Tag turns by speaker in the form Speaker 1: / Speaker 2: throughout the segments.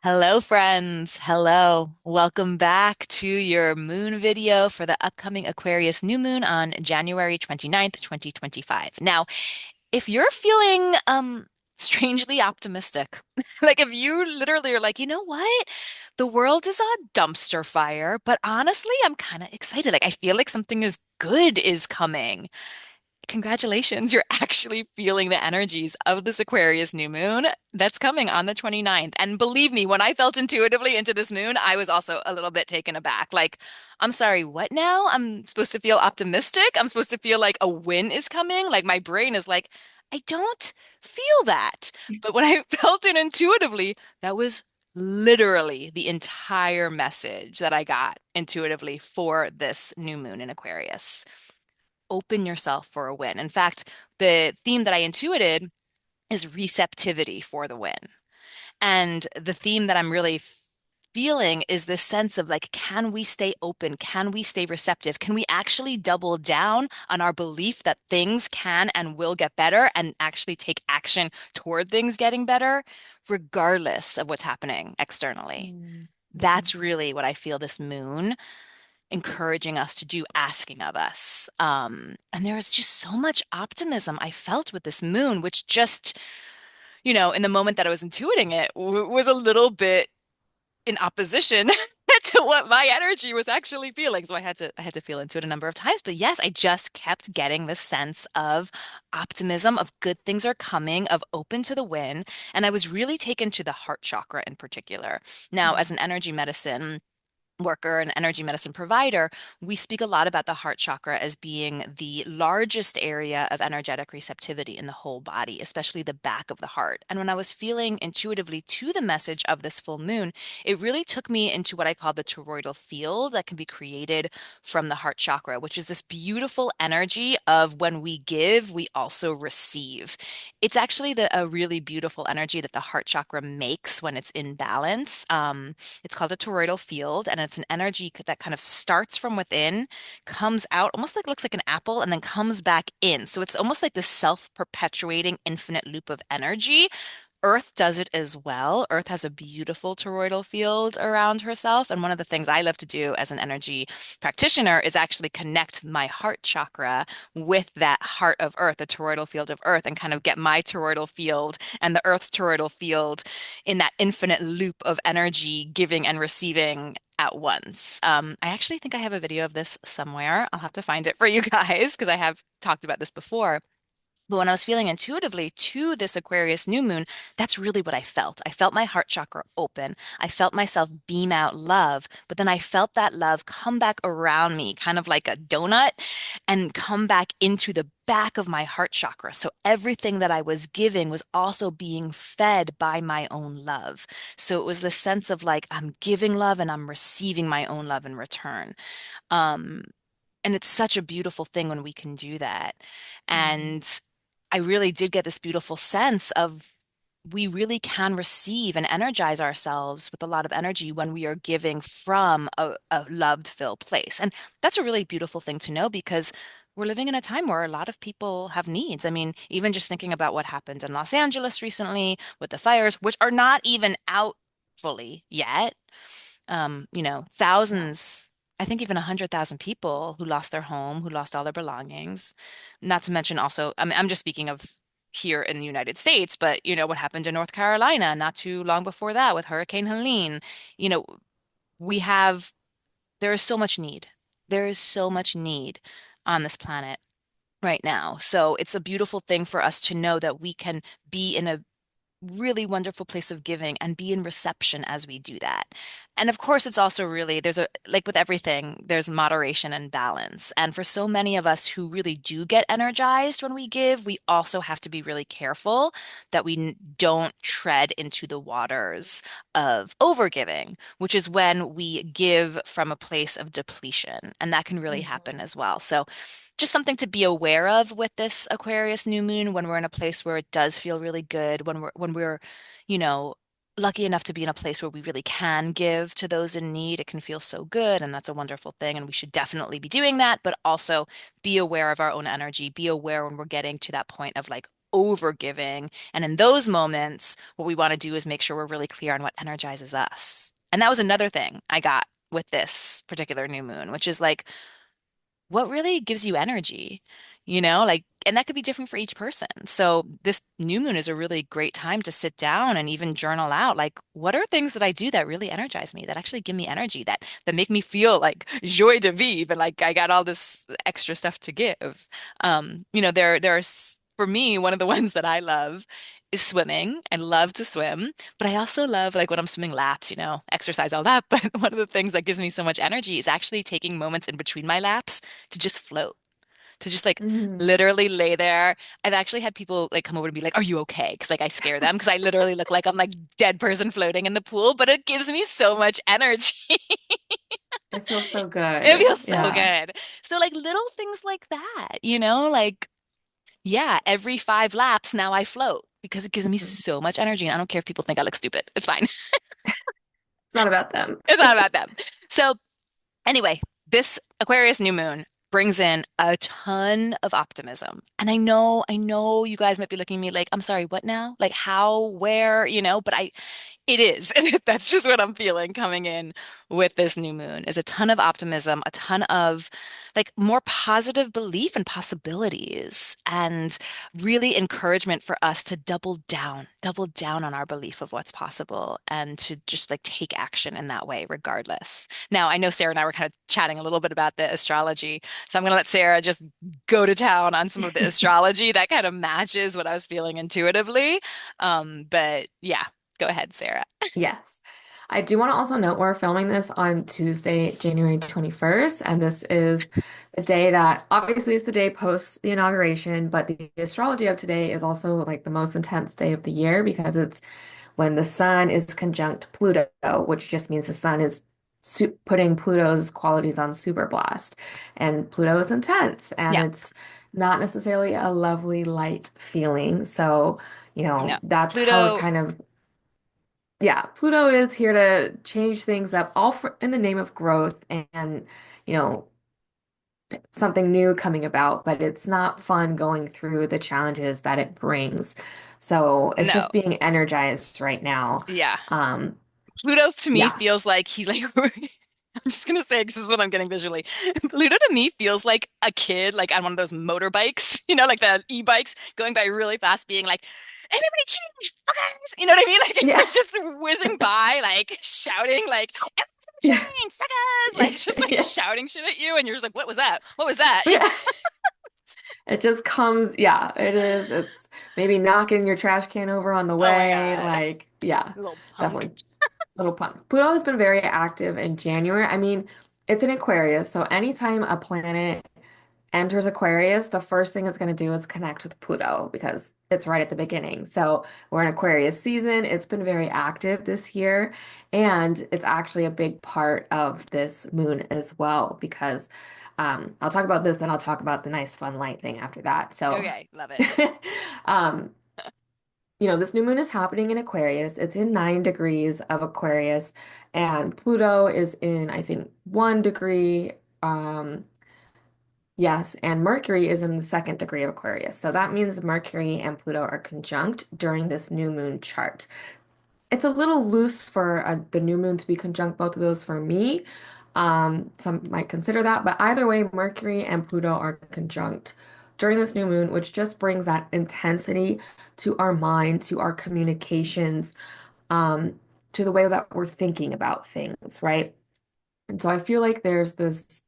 Speaker 1: Hello, friends. Hello. Welcome back to your moon video for the upcoming Aquarius New Moon on January 29th, 2025. Now, if you're feeling strangely optimistic, like if you literally are like, you know what? The world is a dumpster fire, but honestly, I'm kind of excited. Like I feel like something is good is coming. Congratulations, you're actually feeling the energies of this Aquarius new moon that's coming on the 29th. And believe me, when I felt intuitively into this moon, I was also a little bit taken aback. Like, I'm sorry, what now? I'm supposed to feel optimistic? I'm supposed to feel like a win is coming? Like, my brain is like, I don't feel that. But when I felt it intuitively, that was literally the entire message that I got intuitively for this new moon in Aquarius. Open yourself for a win. In fact, the theme that I intuited is receptivity for the win. And the theme that I'm really feeling is this sense of like, can we stay open? Can we stay receptive? Can we actually double down on our belief that things can and will get better and actually take action toward things getting better, regardless of what's happening externally?
Speaker 2: Mm, mhm.
Speaker 1: That's really what I feel this moon encouraging us to do, asking of us. And there was just so much optimism I felt with this moon, which just, in the moment that I was intuiting it, was a little bit in opposition to what my energy was actually feeling. So I had to feel into it a number of times. But yes, I just kept getting this sense of optimism, of good things are coming, of open to the win. And I was really taken to the heart chakra in particular. Now, as
Speaker 2: Mm,
Speaker 1: an energy medicine worker and energy medicine provider, we speak a lot about the heart chakra as being the largest area of energetic receptivity in the whole body, especially the back of the heart. And when I was feeling intuitively to the message of this full moon, it really took me into what I call the toroidal field that can be created from the heart chakra, which is this beautiful energy of when we give, we also receive. It's actually a really beautiful energy that the heart chakra makes when it's in balance. It's called a toroidal field, and it's an energy that kind of starts from within, comes out, almost like looks like an apple, and then comes back in. So it's almost like this self-perpetuating infinite loop of energy. Earth does it as well. Earth has a beautiful toroidal field around herself. And one of the things I love to do as an energy practitioner is actually connect my heart chakra with that heart of Earth, the toroidal field of Earth, and kind of get my toroidal field and the Earth's toroidal field in that infinite loop of energy, giving and receiving at once. I actually think I have a video of this somewhere. I'll have to find it for you guys because I have talked about this before. But when I was feeling intuitively to this Aquarius new moon, that's really what I felt. I felt my heart chakra open. I felt myself beam out love, but then I felt that love come back around me, kind of like a donut, and come back into the back of my heart chakra. So everything that I was giving was also being fed by my own love. So it was the sense of like, I'm giving love and I'm receiving my own love in return. Um, and it's such a beautiful thing when we can do that.
Speaker 2: mhm.
Speaker 1: And I really did get this beautiful sense of we really can receive and energize ourselves with a lot of energy when we are giving from a loved filled place. And that's a really beautiful thing to know because we're living in a time where a lot of people have needs. I mean, even just thinking about what happened in Los Angeles recently with the fires, which are not even out fully yet.
Speaker 2: Yeah.
Speaker 1: Thousands, I think even 100,000 people who lost their home, who lost all their belongings. Not to mention also, I mean, I'm just speaking of here in the United States, but what happened in North Carolina not too long before that with Hurricane Helene. You know, we have, there is so much need. There is so much need on this planet right now. So it's a beautiful thing for us to know that we can be in a really wonderful place of giving and be in reception as we do that. And of course, it's also really, there's a, like with everything, there's moderation and balance. And for so many of us who really do get energized when we give, we also have to be really careful that we don't tread into the waters of overgiving, which is when we give from a place of depletion. And that can really happen
Speaker 2: Mhm.
Speaker 1: as well. So just something to be aware of with this Aquarius new moon when we're in a place where it does feel really good, when we're, you know, lucky enough to be in a place where we really can give to those in need. It can feel so good, and that's a wonderful thing, and we should definitely be doing that, but also be aware of our own energy, be aware when we're getting to that point of like over giving. And in those moments, what we want to do is make sure we're really clear on what energizes us. And that was another thing I got with this particular new moon, which is like, what really gives you energy? Like, and that could be different for each person. So this new moon is a really great time to sit down and even journal out, like, what are things that I do that really energize me, that actually give me energy, that make me feel like joie de vivre and like I got all this extra stuff to give. There's for me, one of the ones that I love is swimming. I love to swim, but I also love like when I'm swimming laps, exercise all that. But one of the things that gives me so much energy is actually taking moments in between my laps to just float, to just like
Speaker 2: Mm.
Speaker 1: literally lay there. I've actually had people like come over and be like, "Are you okay?" Because like I scare them because I literally look like I'm like dead person floating in the pool, but it gives me so much energy.
Speaker 2: It feels so
Speaker 1: It
Speaker 2: good.
Speaker 1: feels so
Speaker 2: Yeah.
Speaker 1: good. So like little things like that, like yeah, every 5 laps now I float because it gives me
Speaker 2: Mhm.
Speaker 1: so much energy. And I don't care if people think I look stupid. It's fine.
Speaker 2: It's not about them.
Speaker 1: It's not about them. So anyway, this Aquarius new moon brings in a ton of optimism. And I know you guys might be looking at me like, I'm sorry, what now? Like how, where, but it is. That's just what I'm feeling coming in with this new moon is a ton of optimism, a ton of like more positive belief and possibilities, and really encouragement for us to double down on our belief of what's possible and to just like take action in that way, regardless. Now, I know Sarah and I were kind of chatting a little bit about the astrology, so I'm going to let Sarah just go to town on some of the astrology that kind of matches what I was feeling intuitively. But yeah. Go ahead, Sarah.
Speaker 2: Yes. I do want to also note we're filming this on Tuesday, January 21st, and this is the day that obviously is the day post the inauguration, but the astrology of today is also like the most intense day of the year because it's when the sun is conjunct Pluto, which just means the sun is su putting Pluto's qualities on super blast. And Pluto is intense and
Speaker 1: Yeah,
Speaker 2: it's not necessarily a lovely light feeling. So,
Speaker 1: no.
Speaker 2: that's how it
Speaker 1: Pluto,
Speaker 2: kind of yeah, Pluto is here to change things up, all in the name of growth and, you know, something new coming about, but it's not fun going through the challenges that it brings. So it's
Speaker 1: no.
Speaker 2: just being energized right now.
Speaker 1: Yeah.
Speaker 2: Um,
Speaker 1: Pluto to me
Speaker 2: yeah,
Speaker 1: feels like he like I'm just gonna say 'cause this is what I'm getting visually. Pluto to me feels like a kid, like on one of those motorbikes, like the e-bikes going by really fast, being like, "Everybody change, fuckers!" You know what I mean?
Speaker 2: yeah,
Speaker 1: Like just whizzing by, like shouting, like, "Everybody
Speaker 2: yeah,
Speaker 1: change, suckers!" Like just like
Speaker 2: yeah,
Speaker 1: shouting shit at you, and you're just like, "What was that? What was that?"
Speaker 2: yeah. It just comes, yeah, it is. It's maybe knocking your trash can over on the
Speaker 1: Oh my
Speaker 2: way.
Speaker 1: God,
Speaker 2: Like, yeah,
Speaker 1: little punk.
Speaker 2: definitely. Little pun. Pluto has been very active in January. I mean, it's an Aquarius, so anytime a planet enters Aquarius, the first thing it's going to do is connect with Pluto because it's right at the beginning. So we're in Aquarius season. It's been very active this year, and it's actually a big part of this moon as well because I'll talk about this, then I'll talk about the nice fun light thing after that. So
Speaker 1: Okay, love it.
Speaker 2: um, this new moon is happening in Aquarius. It's in 9 degrees of Aquarius, and Pluto is in, I think, 1 degree. Yes, and Mercury is in the second degree of Aquarius. So that means Mercury and Pluto are conjunct during this new moon chart. It's a little loose for the new moon to be conjunct both of those for me. Some might consider that, but either way, Mercury and Pluto are conjunct during this new moon, which just brings that intensity to our mind, to our communications, um, to the way that we're thinking about things, right? And so I feel like there's this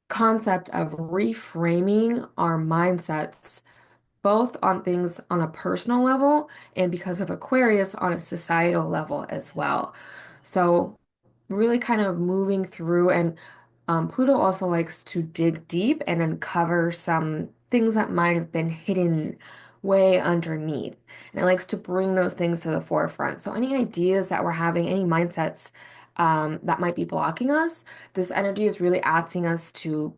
Speaker 2: concept of reframing our mindsets both on things on a personal level and because of Aquarius on a societal level as well. So, really kind of moving through, and Pluto also likes to dig deep and uncover some things that might have been hidden way underneath. And it likes to bring those things to the forefront. So, any ideas that we're having, any mindsets that might be blocking us, this energy is really asking us to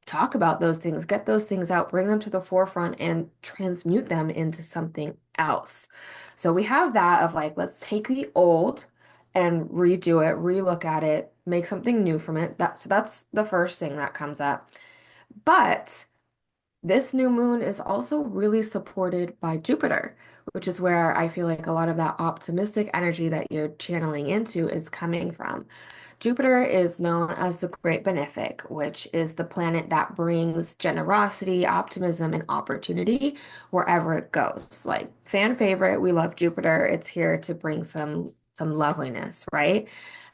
Speaker 2: talk about those things, get those things out, bring them to the forefront, and transmute them into something else. So we have that of like, let's take the old and redo it, relook at it, make something new from it. So that's the first thing that comes up. But this new moon is also really supported by Jupiter, which is where I feel like a lot of that optimistic energy that you're channeling into is coming from. Jupiter is known as the Great Benefic, which is the planet that brings generosity, optimism, and opportunity wherever it goes. Like fan favorite, we love Jupiter. It's here to bring some loveliness, right?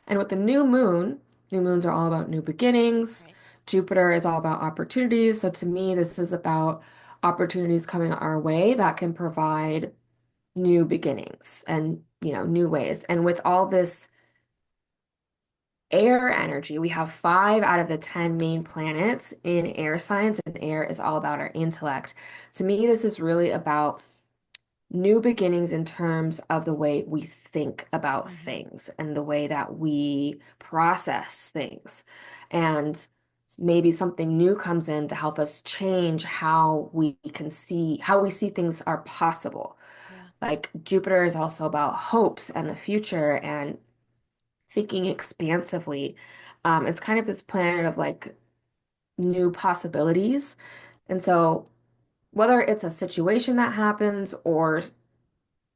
Speaker 2: And with the new moon, new moons are all about new beginnings.
Speaker 1: Right.
Speaker 2: Jupiter is all about opportunities. So to me, this is about opportunities coming our way that can provide new beginnings and, new ways. And with all this air energy, we have 5 out of the 10 main planets in air signs, and air is all about our intellect. To me, this is really about new beginnings in terms of the way we think about
Speaker 1: Hmm.
Speaker 2: things and the way that we process things. And maybe something new comes in to help us change how we see things are possible.
Speaker 1: Yeah.
Speaker 2: Like Jupiter is also about hopes and the future and thinking expansively. It's kind of this planet of like new possibilities. And so whether it's a situation that happens or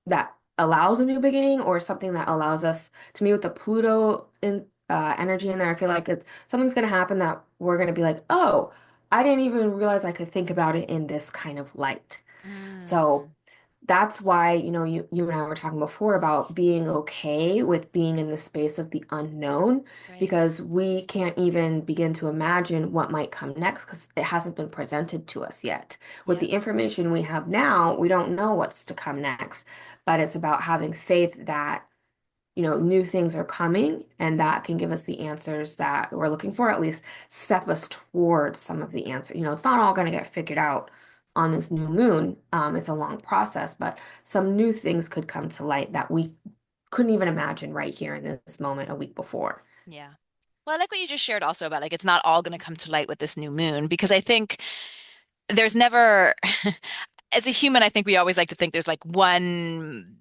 Speaker 2: that allows a new beginning or something that allows us to me with the Pluto in energy in there, I feel like it's something's going to happen that we're going to be like, oh, I didn't even realize I could think about it in this kind of light. So
Speaker 1: Mm,
Speaker 2: that's why, you and I were talking before about being okay with being in the space of the unknown,
Speaker 1: right.
Speaker 2: because we can't even begin to imagine what might come next because it hasn't been presented to us yet. With
Speaker 1: Yep.
Speaker 2: the information we have now, we don't know what's to come next, but it's about having faith that new things are coming and that can give us the answers that we're looking for, at least step us towards some of the answer. It's not all going to get figured out on this new moon. It's a long process, but some new things could come to light that we couldn't even imagine right here in this moment a week before.
Speaker 1: Yeah. Well, I like what you just shared also about like it's not all going to come to light with this new moon because I think there's never, as a human, I think we always like to think there's like one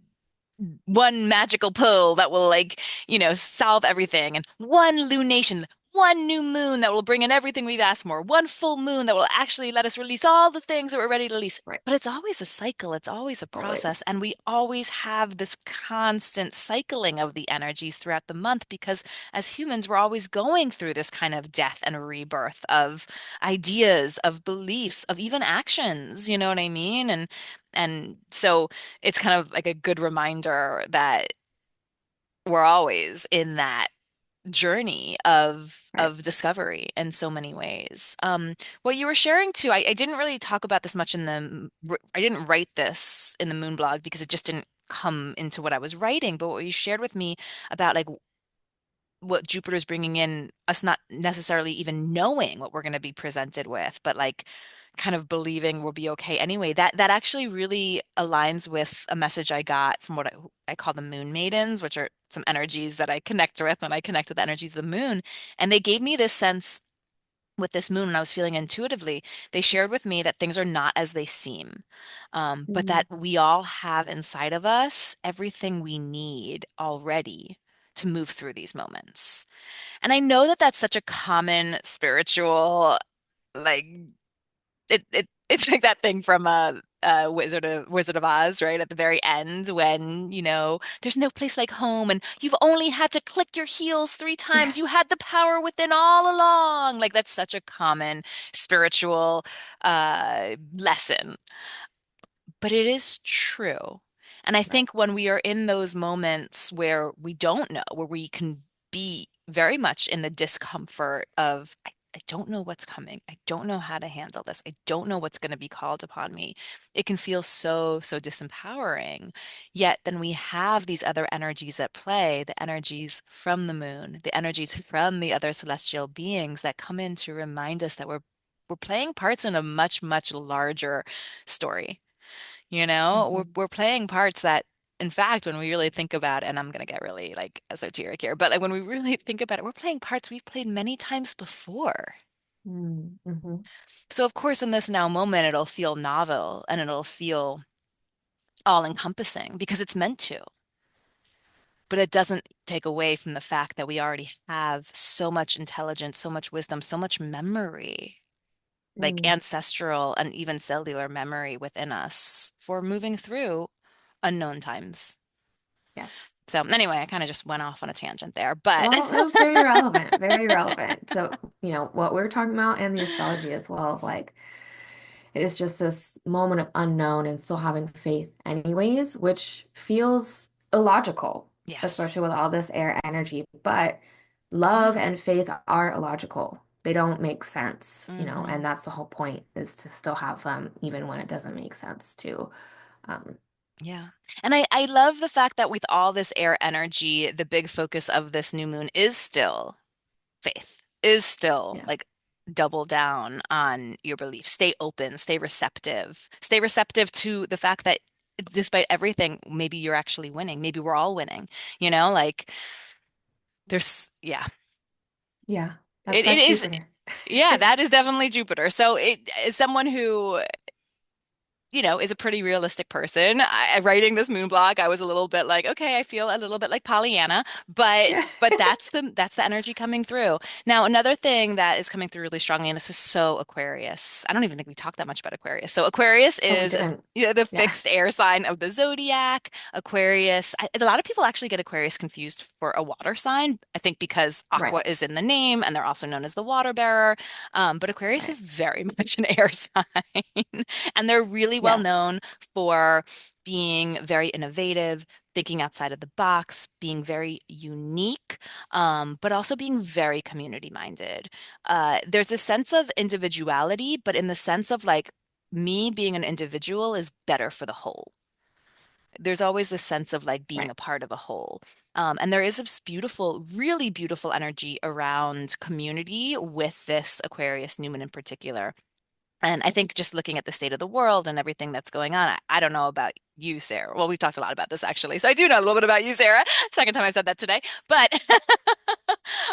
Speaker 1: magical pill that will like, solve everything and one lunation, one new moon that will bring in everything we've asked for, one full moon that will actually let us release all the things that we're ready to release.
Speaker 2: Right.
Speaker 1: But it's always a cycle, it's always a process,
Speaker 2: Always.
Speaker 1: and we always have this constant cycling of the energies throughout the month because as humans, we're always going through this kind of death and rebirth of ideas, of beliefs, of even actions, you know what I mean? And so it's kind of like a good reminder that we're always in that journey
Speaker 2: Right.
Speaker 1: of discovery in so many ways. What you were sharing too, I didn't really talk about this much I didn't write this in the Moon blog because it just didn't come into what I was writing. But what you shared with me about like what Jupiter's bringing in, us not necessarily even knowing what we're going to be presented with, but like kind of believing we'll be okay anyway. That actually really aligns with a message I got from what I call the Moon Maidens, which are some energies that I connect with when I connect with the energies of the moon. And they gave me this sense with this moon, when I was feeling intuitively, they shared with me that things are not as they seem, but
Speaker 2: Mm.
Speaker 1: that we all have inside of us everything we need already to move through these moments. And I know that that's such a common spiritual, like it's like that thing from Wizard of Oz, right? At the very end, when there's no place like home, and you've only had to click your heels 3 times. You had the power within all along. Like that's such a common spiritual lesson. But it is true. And I
Speaker 2: Right.
Speaker 1: think when we are in those moments where we don't know, where we can be very much in the discomfort of, I don't know what's coming. I don't know how to handle this. I don't know what's going to be called upon me. It can feel so, so disempowering. Yet then we have these other energies at play, the energies from the moon, the energies from the other celestial beings that come in to remind us that we're playing parts in a much, much larger story.
Speaker 2: Mhm.
Speaker 1: We're playing parts that, in fact, when we really think about, and I'm gonna get really like esoteric here, but like when we really think about it, we're playing parts we've played many times before.
Speaker 2: Mm. Mhm.
Speaker 1: So of course, in this now moment, it'll feel novel and it'll feel all-encompassing because it's meant to. But it doesn't take away from the fact that we already have so much intelligence, so much wisdom, so much memory like
Speaker 2: Mm,
Speaker 1: ancestral and even cellular memory within us for moving through unknown times.
Speaker 2: yes.
Speaker 1: So anyway, I kind of just went off on a tangent there, but
Speaker 2: Well, that was very relevant, very relevant. So, what we're talking about and the astrology as well, of like it is just this moment of unknown and still having faith anyways, which feels illogical,
Speaker 1: yes.
Speaker 2: especially with all this air energy. But love
Speaker 1: Yeah.
Speaker 2: and faith are illogical. They don't make sense, and
Speaker 1: Hmm.
Speaker 2: that's the whole point is to still have them even when it doesn't make sense too. Um,
Speaker 1: Yeah. And I love the fact that with all this air energy, the big focus of this new moon is still faith, is still
Speaker 2: yeah.
Speaker 1: like double down on your beliefs. Stay receptive to the fact that despite everything, maybe you're actually winning. Maybe we're all winning, like yeah,
Speaker 2: Yeah. That's
Speaker 1: it
Speaker 2: that
Speaker 1: is,
Speaker 2: Jupiter.
Speaker 1: yeah, that is definitely Jupiter. So it is someone who is a pretty realistic person. Writing this moon blog, I was a little bit like, okay, I feel a little bit like Pollyanna, but
Speaker 2: Yeah.
Speaker 1: that's the energy coming through. Now, another thing that is coming through really strongly, and this is so Aquarius. I don't even think we talked that much about Aquarius. So Aquarius
Speaker 2: Oh, we
Speaker 1: is
Speaker 2: didn't.
Speaker 1: the
Speaker 2: Yeah.
Speaker 1: fixed air sign of the zodiac. Aquarius, a lot of people actually get Aquarius confused for a water sign. I think because
Speaker 2: Right.
Speaker 1: aqua is in the name, and they're also known as the water bearer. But Aquarius
Speaker 2: Right.
Speaker 1: is very much an air sign. And they're really well
Speaker 2: Yes.
Speaker 1: known for being very innovative, thinking outside of the box, being very unique, but also being very community minded. There's this sense of individuality, but in the sense of like me being an individual is better for the whole. There's always this sense of like being
Speaker 2: Right.
Speaker 1: a part of a whole. And there is this beautiful, really beautiful energy around community with this Aquarius Newman in particular. And I think just looking at the state of the world and everything that's going on, I don't know about you, Sarah. Well, we've talked a lot about this actually. So I do know a little bit about you, Sarah. Second time I've said that today.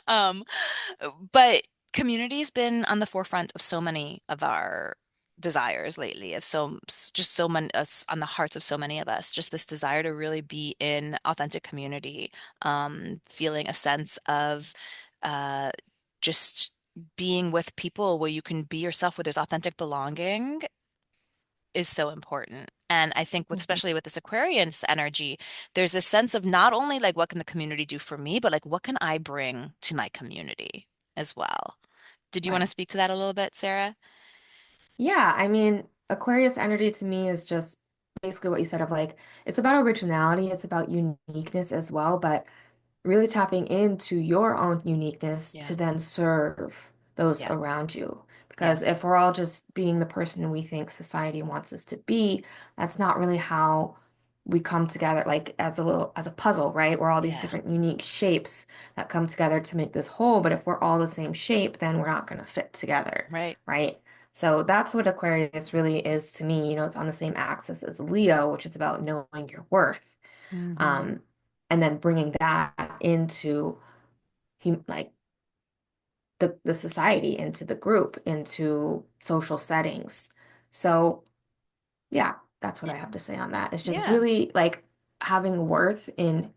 Speaker 1: Um, but community's been on the forefront of so many of our desires lately, of just so many us on the hearts of so many of us, just this desire to really be in authentic community, feeling a sense of uh just being with people where you can be yourself, where there's authentic belonging is so important. And I think with
Speaker 2: Mhm.
Speaker 1: especially with this Aquarius energy, there's this sense of not only like what can the community do for me, but like what can I bring to my community as well. Did you want to
Speaker 2: Right.
Speaker 1: speak to that a little bit, Sarah?
Speaker 2: Yeah, I mean, Aquarius energy to me is just basically what you said of like, it's about originality, it's about uniqueness as well, but really tapping into your own uniqueness
Speaker 1: Yeah.
Speaker 2: to then serve those
Speaker 1: Yeah.
Speaker 2: around you.
Speaker 1: Yeah.
Speaker 2: Because if we're all just being the person we think society wants us to be, that's not really how we come together, like as a puzzle, right? We're all these
Speaker 1: Yeah.
Speaker 2: different unique shapes that come together to make this whole. But if we're all the same shape, then we're not going to fit together,
Speaker 1: Right.
Speaker 2: right? So that's what Aquarius really is to me. It's on the same axis as Leo, which is about knowing your worth.
Speaker 1: Hmm.
Speaker 2: Um, and then bringing that into like the society, into the group, into social settings. So yeah, that's what I have
Speaker 1: Yeah.
Speaker 2: to say on that. It's just
Speaker 1: Yeah.
Speaker 2: really like having worth in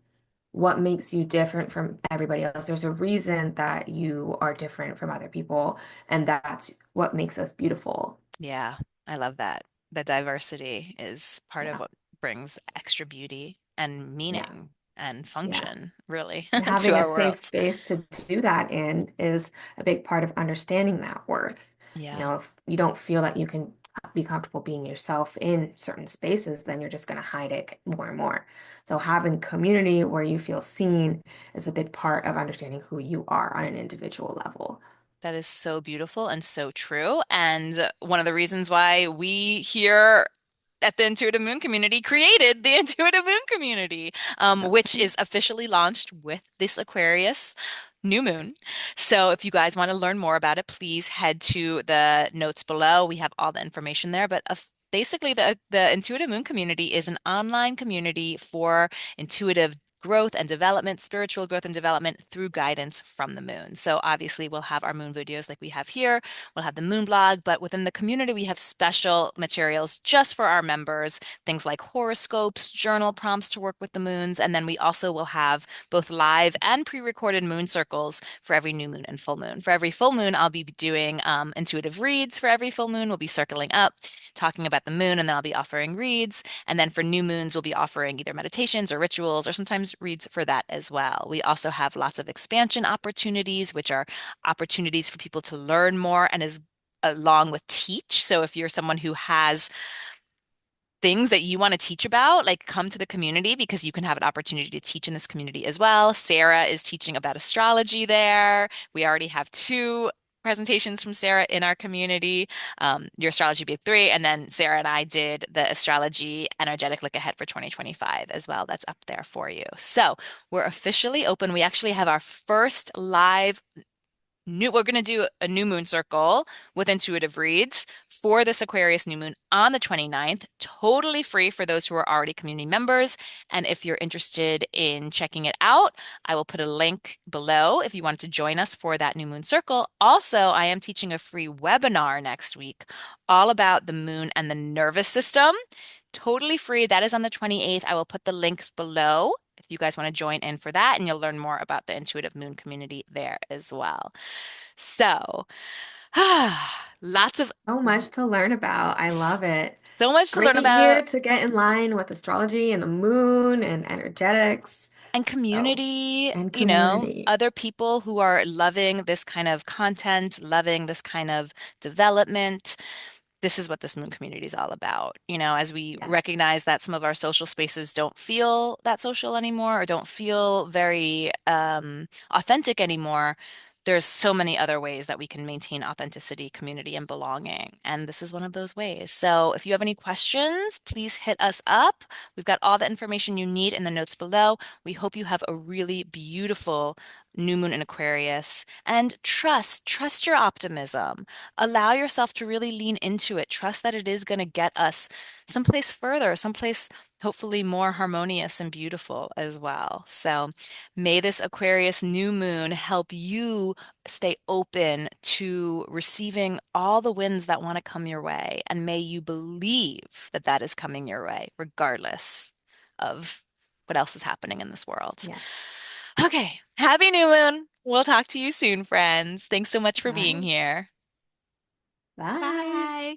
Speaker 2: what makes you different from everybody else. There's a reason that you are different from other people, and that's what makes us beautiful.
Speaker 1: Yeah. I love that. The diversity is part of
Speaker 2: Yeah,
Speaker 1: what brings extra beauty and
Speaker 2: yeah,
Speaker 1: meaning and
Speaker 2: yeah.
Speaker 1: function, really,
Speaker 2: And
Speaker 1: to
Speaker 2: having a
Speaker 1: our
Speaker 2: safe
Speaker 1: worlds.
Speaker 2: space to do that in is a big part of understanding that worth.
Speaker 1: Yeah.
Speaker 2: If you don't feel that you can be comfortable being yourself in certain spaces, then you're just going to hide it more and more. So having community where you feel seen is a big part of understanding who you are on an individual level.
Speaker 1: That is so beautiful and so true. And one of the reasons why we here at the Intuitive Moon community created the Intuitive Moon community, which is officially launched with this Aquarius new moon. So if you guys want to learn more about it, please head to the notes below. We have all the information there. But basically, the Intuitive Moon community is an online community for intuitive growth and development, spiritual growth and development through guidance from the moon. So obviously we'll have our moon videos like we have here. We'll have the moon blog, but within the community, we have special materials just for our members, things like horoscopes, journal prompts to work with the moons. And then we also will have both live and pre-recorded moon circles for every new moon and full moon. For every full moon, I'll be doing intuitive reads for every full moon. We'll be circling up, talking about the moon, and then I'll be offering reads. And then for new moons, we'll be offering either meditations or rituals or sometimes reads for that as well. We also have lots of expansion opportunities, which are opportunities for people to learn more and as along with teach. So if you're someone who has things that you want to teach about, like come to the community because you can have an opportunity to teach in this community as well. Sarah is teaching about astrology there. We already have two presentations from Sarah in our community. Your astrology big three, and then Sarah and I did the astrology energetic look ahead for 2025 as well. That's up there for you. So we're officially open. We actually have our first live we're going to do a new moon circle with intuitive reads for this Aquarius new moon on the 29th, totally free for those who are already community members. And if you're interested in checking it out, I will put a link below if you wanted to join us for that new moon circle. Also, I am teaching a free webinar next week all about the moon and the nervous system. Totally free. That is on the 28th. I will put the links below if you guys want to join in for that, and you'll learn more about the intuitive moon community there as well. So, lots of
Speaker 2: So much to learn about. I love it.
Speaker 1: so much to
Speaker 2: Great
Speaker 1: learn
Speaker 2: year
Speaker 1: about
Speaker 2: to get in line with astrology and the moon and energetics.
Speaker 1: and
Speaker 2: Oh,
Speaker 1: community,
Speaker 2: and community.
Speaker 1: other people who are loving this kind of content, loving this kind of development. This is what this moon community is all about. As we
Speaker 2: Yes.
Speaker 1: recognize that some of our social spaces don't feel that social anymore or don't feel very authentic anymore, there's so many other ways that we can maintain authenticity, community, and belonging. And this is one of those ways. So if you have any questions, please hit us up. We've got all the information you need in the notes below. We hope you have a really beautiful new moon in Aquarius and trust your optimism. Allow yourself to really lean into it. Trust that it is going to get us someplace further, someplace hopefully more harmonious and beautiful as well. So may this Aquarius new moon help you stay open to receiving all the winds that want to come your way. And may you believe that that is coming your way, regardless of what else is happening in this world.
Speaker 2: Yes.
Speaker 1: Okay, happy new moon. We'll talk to you soon, friends. Thanks so much for being
Speaker 2: Bye.
Speaker 1: here.
Speaker 2: Bye.
Speaker 1: Bye.